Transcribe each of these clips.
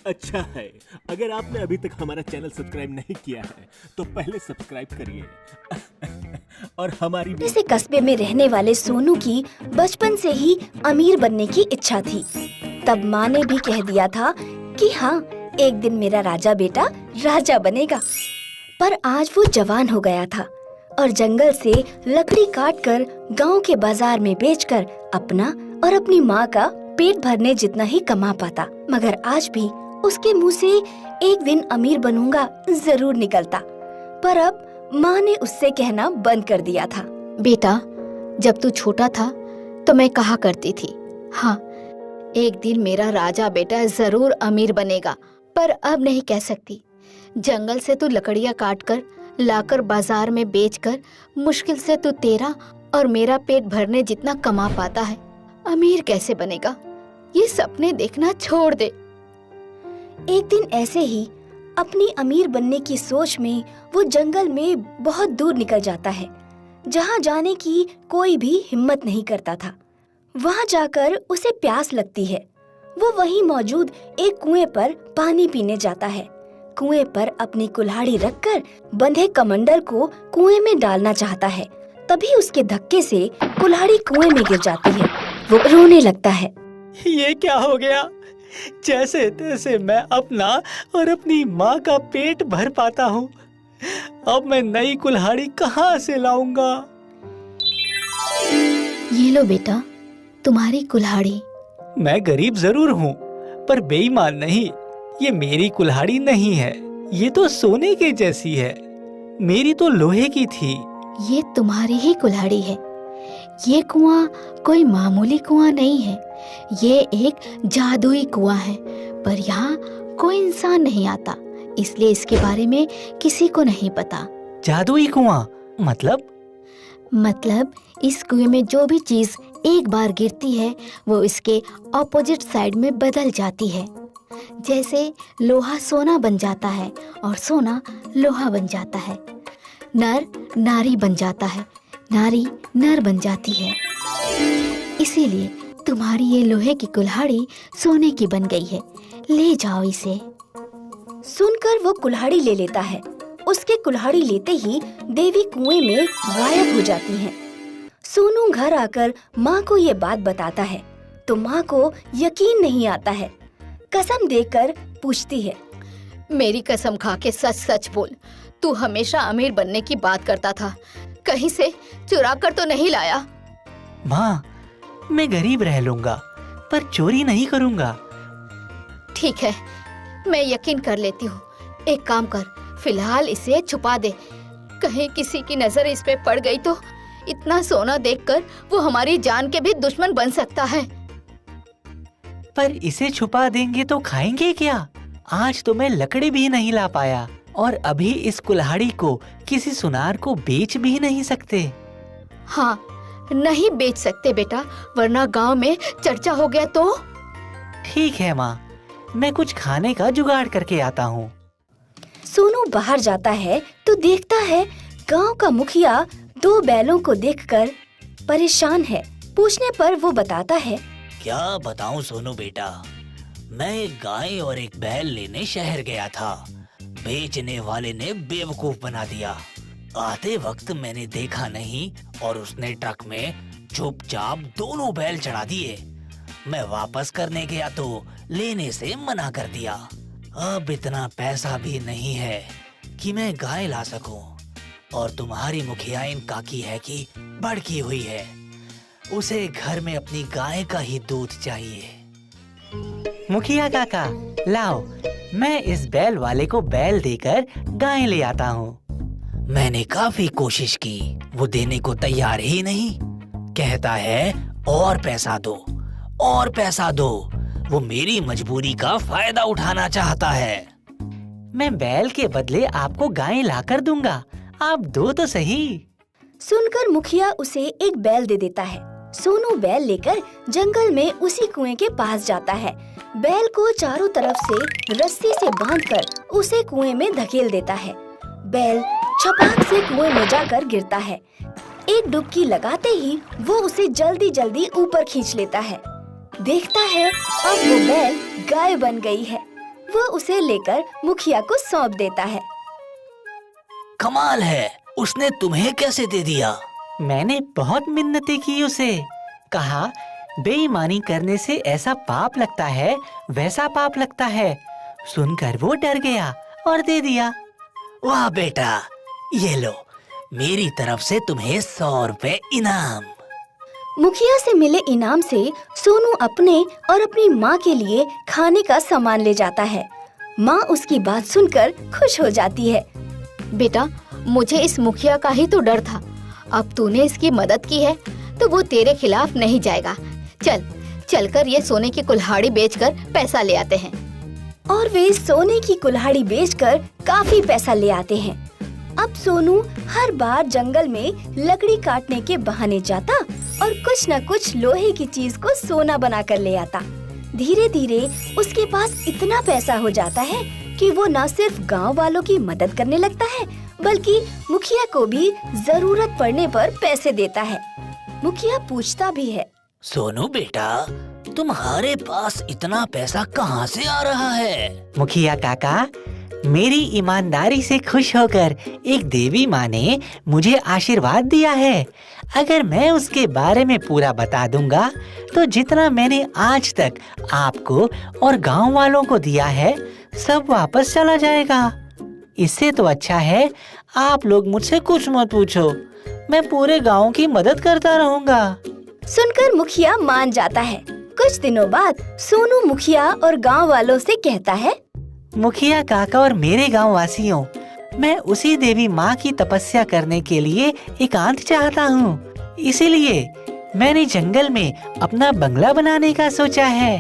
अच्छा है। अगर आपने अभी तक हमारा चैनल सब्सक्राइब नहीं किया है तो पहले सब्सक्राइब करिए और हमारी छोटे से कस्बे में रहने वाले सोनू की बचपन से ही अमीर बनने की इच्छा थी। तब माँ ने भी कह दिया था कि हाँ, एक दिन मेरा राजा बेटा राजा बनेगा। पर आज वो जवान हो गया था और जंगल से लकड़ी काटकर गांव के बाजार में बेचकर अपना और अपनी माँ का पेट भरने जितना ही कमा पाता। मगर आज भी उसके मुंह से एक दिन अमीर बनूंगा जरूर निकलता। पर अब माँ ने उससे कहना बंद कर दिया था। बेटा, जब तू छोटा था तो मैं कहा करती थी, हाँ, एक दिन मेरा राजा बेटा जरूर अमीर बनेगा। पर अब नहीं कह सकती। जंगल से तू लकड़ियाँ काटकर लाकर बाजार में बेचकर मुश्किल से तू तेरा और मेरा पेट भरने जितना कमा पाता है। अमीर कैसे बनेगा? ये सपने देखना छोड़ दे। एक दिन ऐसे ही अपनी अमीर बनने की सोच में वो जंगल में बहुत दूर निकल जाता है, जहाँ जाने की कोई भी हिम्मत नहीं करता था। वहाँ जाकर उसे प्यास लगती है। वो वहीं मौजूद एक कुएं पर पानी पीने जाता है। कुएं पर अपनी कुल्हाड़ी रखकर बंधे कमंडल को कुएं में डालना चाहता है। तभी उसके धक्के से कुल्हाड़ी कुएं में गिर जाती है। वो रोने लगता है। ये क्या हो गया? जैसे तैसे मैं अपना और अपनी माँ का पेट भर पाता हूँ। अब मैं नई कुल्हाड़ी कहाँ से लाऊंगा? ये लो बेटा, तुम्हारी कुल्हाड़ी। मैं गरीब जरूर हूँ, पर बेईमान नहीं। ये मेरी कुल्हाड़ी नहीं है, ये तो सोने के जैसी है। मेरी तो लोहे की थी। ये तुम्हारी ही कुल्हाड़ी है। ये कुआं कोई मामूली कुआं नहीं है, ये एक जादुई कुआं है। पर यहाँ कोई इंसान नहीं आता, इसलिए इसके बारे में किसी को नहीं पता। जादुई कुआं मतलब इस कुएं में जो भी चीज एक बार गिरती है वो इसके ऑपोजिट साइड में बदल जाती है। जैसे लोहा सोना बन जाता है और सोना लोहा बन जाता है। नर नारी बन जाता है, नारी नर बन जाती है। इसीलिए तुम्हारी ये लोहे की कुल्हाड़ी सोने की बन गई है। ले जाओ इसे। सुनकर वो कुल्हाड़ी ले लेता है। उसके कुल्हाड़ी लेते ही देवी कुएं में गायब हो जाती हैं। सोनू घर आकर माँ को ये बात बताता है तो माँ को यकीन नहीं आता है। कसम देकर पूछती है, मेरी कसम खा के सच सच बोल, तू हमेशा अमीर बनने की बात करता था, कहीं से चुरा कर तो नहीं लाया? माँ, मैं गरीब रह लूंगा पर चोरी नहीं करूंगा। ठीक है, मैं यकीन कर लेती हूँ। एक काम कर, फिलहाल इसे छुपा दे। कहीं किसी की नजर इस पे पड़ गई तो इतना सोना देखकर वो हमारी जान के भी दुश्मन बन सकता है। पर इसे छुपा देंगे तो खाएंगे क्या? आज तो मैं लकड़ी भी नहीं ला पाया और अभी इस कुल्हाड़ी को किसी सुनार को बेच भी नहीं सकते। हाँ, नहीं बेच सकते बेटा, वरना गांव में चर्चा हो गया तो। ठीक है माँ, मैं कुछ खाने का जुगाड़ करके आता हूँ। सोनू बाहर जाता है तो देखता है गांव का मुखिया दो बैलों को देखकर परेशान है। पूछने पर वो बताता है, क्या बताऊं सोनू बेटा, मैं एक गाय और एक बैल लेने शहर गया था। बेचने वाले ने बेवकूफ बना दिया। आते वक्त मैंने देखा नहीं और उसने ट्रक में चुपचाप दोनों बैल चढ़ा दिए। मैं वापस करने गया तो लेने से मना कर दिया। अब इतना पैसा भी नहीं है कि मैं गाय ला सकूं और तुम्हारी मुखियाइन काकी है कि भड़की हुई है। उसे घर में अपनी गाय का ही दूध चाहिए। मुखिया काका, लाओ, मैं इस बैल वाले को बैल देकर गाय ले आता हूँ। मैंने काफी कोशिश की, वो देने को तैयार ही नहीं। कहता है और पैसा दो, और पैसा दो। वो मेरी मजबूरी का फायदा उठाना चाहता है। मैं बैल के बदले आपको गाय लाकर दूंगा, आप दो तो सही। सुनकर मुखिया उसे एक बैल दे देता है। सोनू बैल लेकर जंगल में उसी कुएं के पास जाता है। बैल को चारों तरफ से रस्सी से बांधकर उसे कुएं में धकेल देता है। बैल छपाक से कुएं में जाकर गिरता है। एक डुबकी लगाते ही वो उसे जल्दी जल्दी ऊपर खींच लेता है। देखता है अब वो बैल गाय बन गई है। वो उसे लेकर मुखिया को सौंप देता है। कमाल है, उसने तुम्हें कैसे दे दिया? मैंने बहुत मिन्नतें की उसे, कहा बेईमानी करने से ऐसा पाप लगता है, वैसा पाप लगता है। सुनकर वो डर गया और दे दिया। वाह बेटा, ये लो, मेरी तरफ से तुम्हें 100 रुपए इनाम। मुखिया से मिले इनाम से सोनू अपने और अपनी माँ के लिए खाने का सामान ले जाता है। माँ उसकी बात सुनकर खुश हो जाती है। बेटा, मुझे इस मुखिया का ही तो डर था। अब तूने इसकी मदद की है तो वो तेरे खिलाफ नहीं जाएगा। चलकर ये सोने की कुल्हाड़ी बेचकर पैसा ले आते हैं। और वे सोने की कुल्हाड़ी बेचकर काफी पैसा ले आते हैं। अब सोनू हर बार जंगल में लकड़ी काटने के बहाने जाता और कुछ न कुछ लोहे की चीज को सोना बनाकर ले आता। धीरे धीरे उसके पास इतना पैसा हो जाता है कि वो न सिर्फ गांव वालों की मदद करने लगता है, बल्कि मुखिया को भी जरूरत पड़ने पर पैसे देता है। मुखिया पूछता भी है, सोनू बेटा, तुम्हारे पास इतना पैसा कहाँ से आ रहा है? मुखिया काका, मेरी ईमानदारी से खुश होकर एक देवी माँ ने मुझे आशीर्वाद दिया है। अगर मैं उसके बारे में पूरा बता दूंगा तो जितना मैंने आज तक आपको और गांव वालों को दिया है सब वापस चला जाएगा। इससे तो अच्छा है आप लोग मुझसे कुछ मत पूछो, मैं पूरे गांव की मदद करता रहूंगा। सुनकर मुखिया मान जाता है। कुछ दिनों बाद सोनू मुखिया और गांव वालों से कहता है, मुखिया काका और मेरे गांव वासियों, मैं उसी देवी माँ की तपस्या करने के लिए एकांत चाहता हूँ। इसीलिए मैंने जंगल में अपना बंगला बनाने का सोचा है।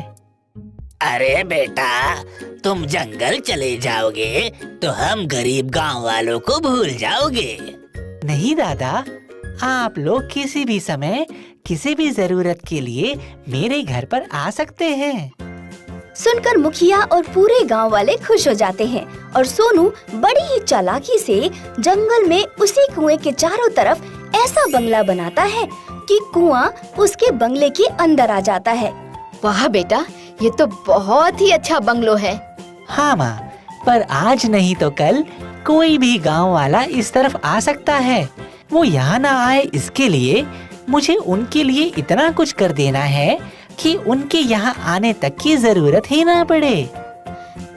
अरे बेटा, तुम जंगल चले जाओगे तो हम गरीब गांव वालों को भूल जाओगे। नहीं दादा, आप लोग किसी भी समय किसी भी जरूरत के लिए मेरे घर पर आ सकते हैं। सुनकर मुखिया और पूरे गांव वाले खुश हो जाते हैं और सोनू बड़ी ही चालाकी से जंगल में उसी कुएं के चारों तरफ ऐसा बंगला बनाता है कि कुआं उसके बंगले के अंदर आ जाता है। वाह बेटा, ये तो बहुत ही अच्छा बंगलो है। हाँ माँ, पर आज नहीं तो कल कोई भी गांव वाला इस तरफ आ सकता है। वो यहाँ ना आए इसके लिए मुझे उनके लिए इतना कुछ कर देना है कि उनके यहाँ आने तक की जरूरत ही ना पड़े।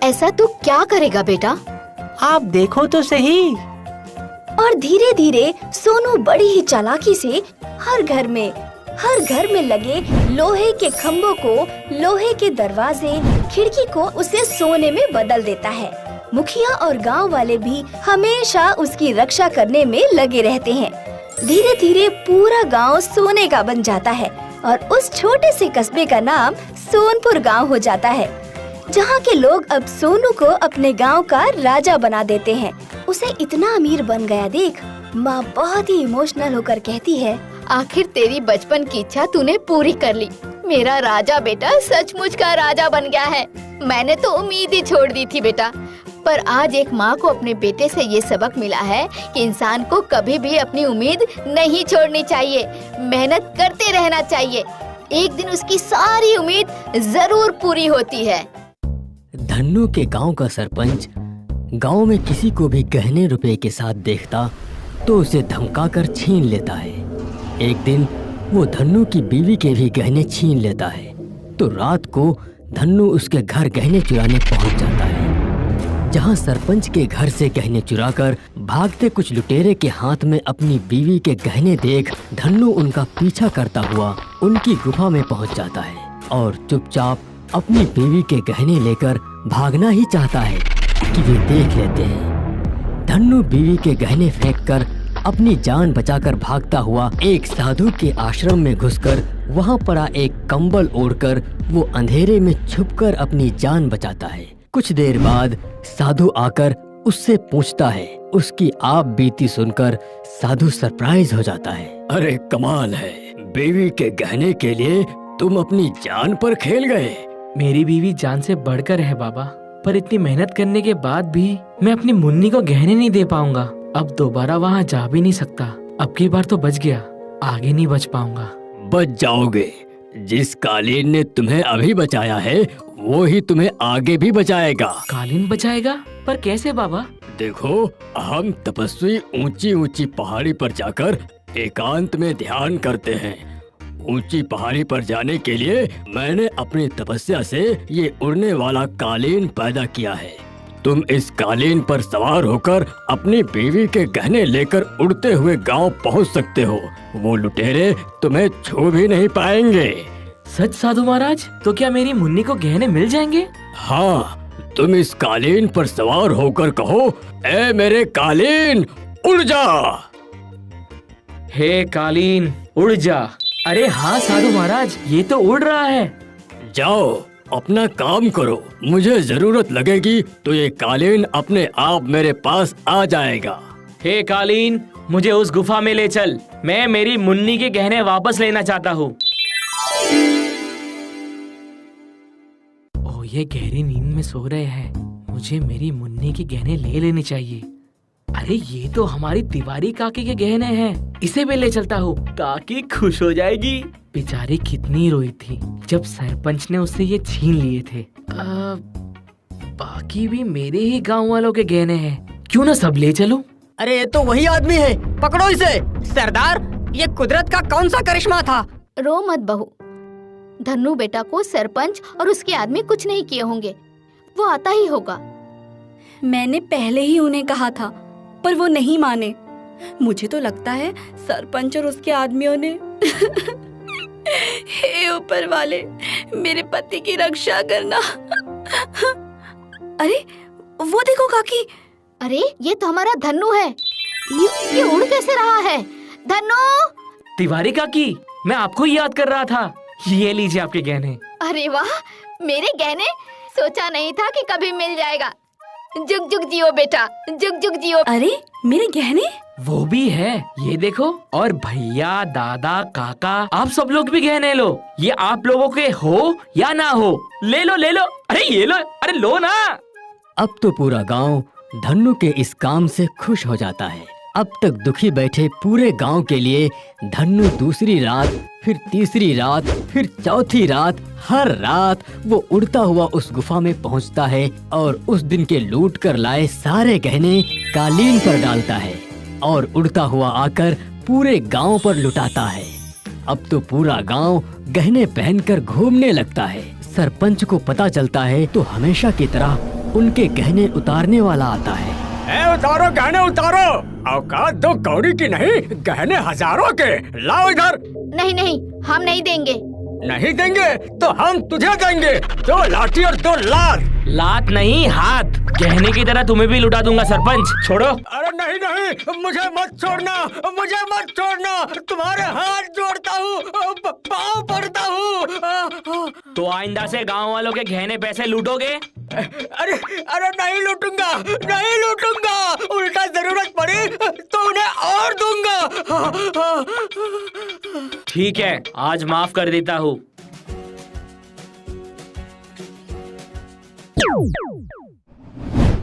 ऐसा तू क्या करेगा बेटा? आप देखो तो सही। और धीरे धीरे सोनू बड़ी ही चालाकी से हर घर में लगे लोहे के खम्भों को, लोहे के दरवाजे, खिड़की को उसे सोने में बदल देता है। मुखिया और गांव वाले भी हमेशा उसकी रक्षा करने में लगे रहते हैं। धीरे धीरे पूरा गांव सोने का बन जाता है और उस छोटे से कस्बे का नाम सोनपुर गांव हो जाता है, जहां के लोग अब सोनू को अपने गांव का राजा बना देते हैं। उसे इतना अमीर बन गया देख माँ बहुत ही इमोशनल होकर कहती है, आखिर तेरी बचपन की इच्छा तूने पूरी कर ली। मेरा राजा बेटा सचमुच का राजा बन गया है। मैंने तो उम्मीद ही छोड़ दी थी बेटा, पर आज एक माँ को अपने बेटे से ये सबक मिला है कि इंसान को कभी भी अपनी उम्मीद नहीं छोड़नी चाहिए, मेहनत करते रहना चाहिए। एक दिन उसकी सारी उम्मीद जरूर पूरी होती है। धन्नू के गांव का सरपंच गांव में किसी को भी गहने रुपए के साथ देखता तो उसे धमकाकर छीन लेता है। एक दिन वो धन्नू की बीवी के भी गहने छीन लेता है, तो रात को धन्नू उसके घर गहने चुराने पहुंच जाता है। जहां सरपंच के घर से गहने चुराकर भागते कुछ लुटेरे के हाथ में अपनी बीवी के गहने देख धन्नू उनका पीछा करता हुआ उनकी गुफा में पहुंच जाता है और चुपचाप अपनी बीवी के गहने लेकर भागना ही चाहता है कि वे देख लेते हैं। धन्नू बीवी के गहने फेंककर अपनी जान बचाकर भागता हुआ एक साधु के आश्रम में घुसकर वहां पड़ा एक कंबल ओढ़कर वो अंधेरे में छुपकर अपनी जान बचाता है। कुछ देर बाद साधु आकर उससे पूछता है। उसकी आप बीती सुनकर साधु सरप्राइज हो जाता है। अरे कमाल है, बीवी के गहने के लिए तुम अपनी जान पर खेल गए। मेरी बीवी जान से बढ़कर है बाबा, पर इतनी मेहनत करने के बाद भी मैं अपनी मुन्नी को गहने नहीं दे पाऊंगा। अब दोबारा वहाँ जा भी नहीं सकता। अब की बार तो बच गया, आगे नहीं बच पाऊंगा। बच जाओगे। जिस कालीन ने तुम्हें अभी बचाया है वो ही तुम्हें आगे भी बचाएगा। कालीन बचाएगा? पर कैसे बाबा? देखो, हम तपस्वी ऊंची ऊंची पहाड़ी पर जाकर एकांत में ध्यान करते हैं। ऊंची पहाड़ी पर जाने के लिए मैंने अपनी तपस्या से ये उड़ने वाला कालीन पैदा किया है। तुम इस कालीन पर सवार होकर अपनी बीवी के गहने लेकर उड़ते हुए गांव पहुंच सकते हो। वो लुटेरे तुम्हें छू भी नहीं पाएंगे। सच साधु महाराज? तो क्या मेरी मुन्नी को गहने मिल जाएंगे? हाँ, तुम इस कालीन पर सवार होकर कहो, ए मेरे कालीन उड़ जा। हे कालीन उड़ जा। अरे हाँ साधु महाराज, ये तो उड़ रहा है। जाओ अपना काम करो, मुझे जरूरत लगेगी तो ये कालीन अपने आप मेरे पास आ जाएगा। हे कालीन, मुझे उस गुफा में ले चल। मैं मेरी मुन्नी के गहने वापस लेना चाहता हूँ। ओह, ये गहरी नींद में सो रहे हैं। मुझे मेरी मुन्नी के गहने ले लेने चाहिए। अरे ये तो हमारी तिवारी काकी के गहने हैं, इसे भी ले चलता हूँ। काकी खुश हो जाएगी। बेचारी कितनी रोई थी जब सरपंच ने उससे ये छीन लिए थे। बाकी भी मेरे ही गांव वालों के गहने हैं, क्यों ना सब ले चलूं? अरे ये तो वही आदमी है, पकड़ो इसे। सरदार, ये कुदरत का कौन सा करिश्मा था? रो मत बहू, धन्नू बेटा को सरपंच और उसके आदमी कुछ नहीं किए होंगे। वो आता ही होगा। मैंने पहले ही उन्हें कहा था, पर वो नहीं माने। मुझे तो लगता है सरपंच और उसके आदमियों ने हे ऊपर वाले, मेरे पति की रक्षा करना। अरे वो देखो काकी। अरे ये तो हमारा धन्नू है। ये उड़ कैसे रहा है? धन्नू! तिवारी काकी, मैं आपको याद कर रहा था। ये लीजिए आपके गहने। अरे वाह, मेरे गहने! सोचा नहीं था कि कभी मिल जाएगा। जुग जुग जियो बेटा, जुग जुग जियो। अरे मेरे गहने? वो भी है, ये देखो। और भैया, दादा, काका, आप सब लोग भी गहने लो। ये आप लोगों के हो या ना हो, ले लो ले लो। अरे ये लो, अरे लो ना। अब तो पूरा गांव धन्नू के इस काम से खुश हो जाता है। अब तक दुखी बैठे पूरे गांव के लिए धन्नू दूसरी रात, फिर तीसरी रात, फिर चौथी रात, हर रात वो उड़ता हुआ उस गुफा में पहुंचता है और उस दिन के लूट कर लाए सारे गहने कालीन पर डालता है और उड़ता हुआ आकर पूरे गांव पर लुटाता है। अब तो पूरा गांव गहने पहनकर घूमने लगता है। सरपंच को पता चलता है तो हमेशा की तरह उनके गहने उतारने वाला आता है। उतारो गहने उतारो, औकात दो कौड़ी की नहीं, गहने हजारों के, लाओ इधर। नहीं नहीं, हम नहीं देंगे। नहीं देंगे तो हम तुझे देंगे। 2 लाठी और 2 लात। लात नहीं, हाथ। गहने की तरह तुम्हें भी लुटा दूंगा सरपंच, छोड़ो। अरे नहीं नहीं, मुझे मत छोड़ना, मुझे मत छोड़ना। तुम्हारे हाथ जोड़ता हूँ, पाँव पड़ता हूँ। तो आइंदा से गांव वालों के गहने पैसे लूटोगे? अरे अरे नहीं लूटूंगा, नहीं लूटूंगा। उल्टा जरूरत पड़ी तो उन्हें और दूंगा। ठीक है, आज माफ कर देता हूँ।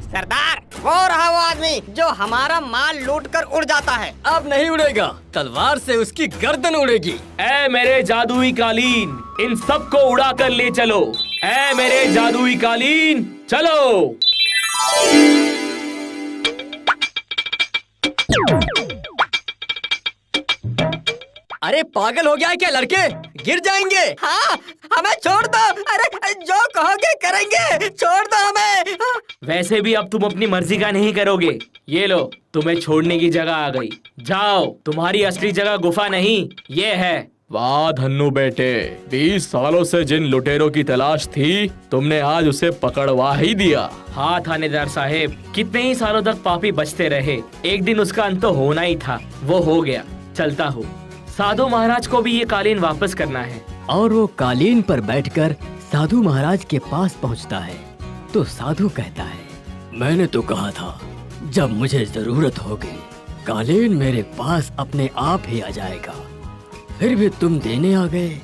सरदार, वो रहा वो आदमी जो हमारा माल लूट कर उड़ जाता है। अब नहीं उड़ेगा, तलवार से उसकी गर्दन उड़ेगी। ऐ मेरे जादुई कालीन, इन सबको उड़ा कर ले चलो। ऐ मेरे जादुई कालीन, चलो। अरे पागल हो गया है क्या लड़के? गिर जाएंगे। हाँ, हमें छोड़ दो। अरे जो कहोगे करेंगे, छोड़ दो हमें। वैसे भी अब तुम अपनी मर्जी का नहीं करोगे। ये लो, तुम्हें छोड़ने की जगह आ गई। जाओ, तुम्हारी असली जगह गुफा नहीं, ये है। वाह धन्नू बेटे, 20 सालों से जिन लुटेरों की तलाश थी, तुमने आज उसे पकड़वा ही दिया। हाँ थानेदार साहेब, कितने ही सालों तक पापी बचते रहे, एक दिन उसका अंत तो होना ही था। वो हो गया, चलता हूँ। साधु महाराज को भी ये कालीन वापस करना है। और वो कालीन पर बैठकर साधु महाराज के पास पहुंचता है तो साधु कहता है, मैंने तो कहा था जब मुझे जरूरत होगी कालीन मेरे पास अपने आप ही आ जाएगा, फिर भी तुम देने आ गए।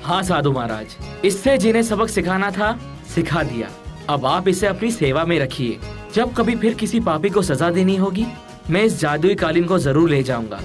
हाँ साधु महाराज, इससे जिन्हें सबक सिखाना था सिखा दिया। अब आप इसे अपनी सेवा में रखिए। जब कभी फिर किसी पापी को सजा देनी होगी, मैं इस जादुई कालीन को जरूर ले जाऊंगा।